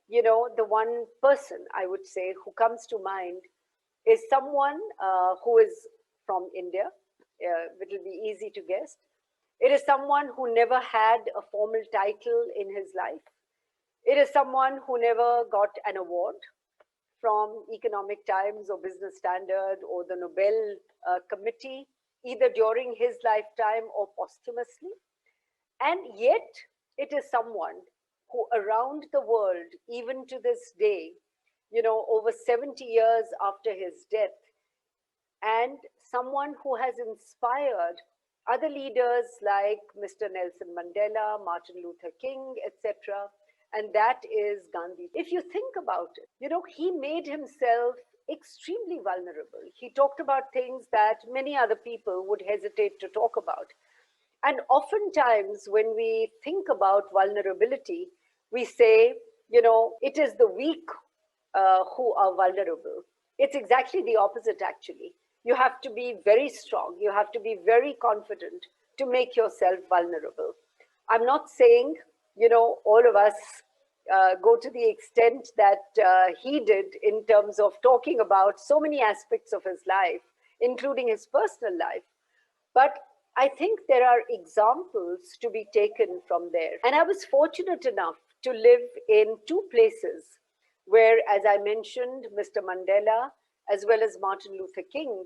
the one person I would say who comes to mind is someone who is from India. It will be easy to guess. It is someone who never had a formal title in his life. It is someone who never got an award from Economic Times or Business Standard or the Nobel Committee, either during his lifetime or posthumously. And yet, it is someone who around the world, even to this day, over 70 years after his death, and someone who has inspired other leaders like Mr. Nelson Mandela, Martin Luther King, etc. And that is Gandhi. If you think about it, he made himself extremely vulnerable. He talked about things that many other people would hesitate to talk about. And oftentimes, when we think about vulnerability, we say, it is the weak who are vulnerable. It's exactly the opposite, actually. You have to be very strong, you have to be very confident to make yourself vulnerable. I'm not saying, all of us go to the extent that he did in terms of talking about so many aspects of his life, including his personal life. But I think there are examples to be taken from there. And I was fortunate enough to live in two places where, as I mentioned, Mr. Mandela as well as Martin Luther King,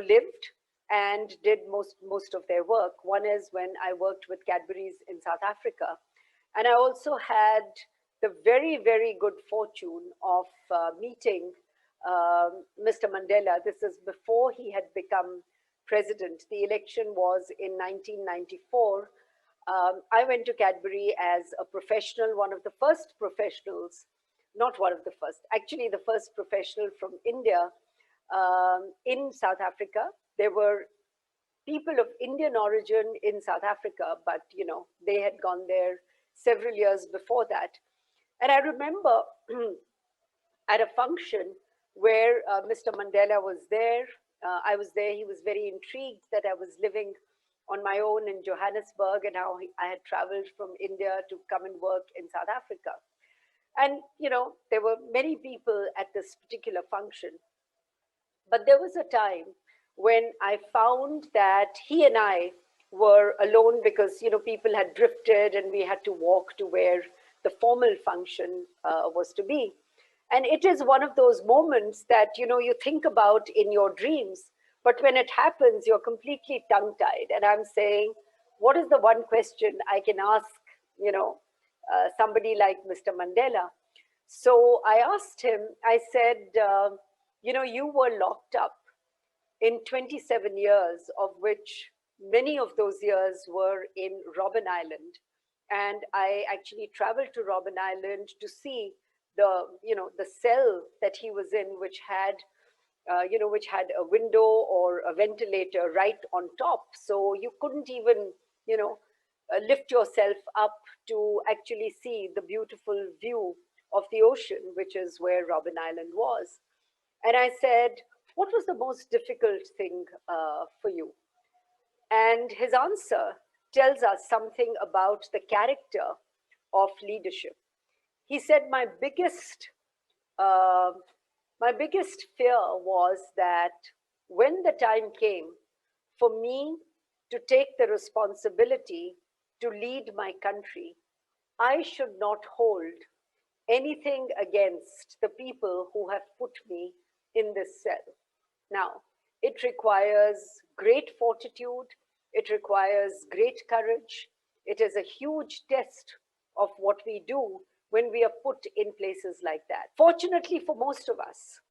lived and did most of their work. One is when I worked with Cadbury's in South Africa, and I also had the very, very good fortune of meeting Mr. Mandela. This is before he had become president. The election was in 1994. I went to Cadbury as a professional, one of the first professionals, not one of the first, actually the first professional from India in South Africa. There were people of Indian origin in South Africa, but they had gone there several years before that. And I remember at a function where Mr. Mandela was there. I was there. He was very intrigued that I was living on my own in Johannesburg and how I had traveled from India to come and work in South Africa. And, there were many people at this particular function. But there was a time when I found that he and I were alone because, people had drifted and we had to walk to where the formal function was to be. And it is one of those moments that, you think about in your dreams, but when it happens, you're completely tongue-tied. And I'm saying, what is the one question I can ask, somebody like Mr. Mandela? So I asked him, I said, you were locked up in 27 years, of which many of those years were in Robben Island. And I actually traveled to Robben Island to see the cell that he was in, which had a window or a ventilator right on top. So you couldn't even, lift yourself up to actually see the beautiful view of the ocean, which is where Robben Island was. And I said, what was the most difficult thing for you? And his answer tells us something about the character of leadership. He said, uh, my biggest fear was that when the time came for me to take the responsibility to lead my country, I should not hold anything against the people who have put me in this cell. Now, it requires great fortitude, it requires great courage. It is a huge test of what we do when we are put in places like that. Fortunately for most of us,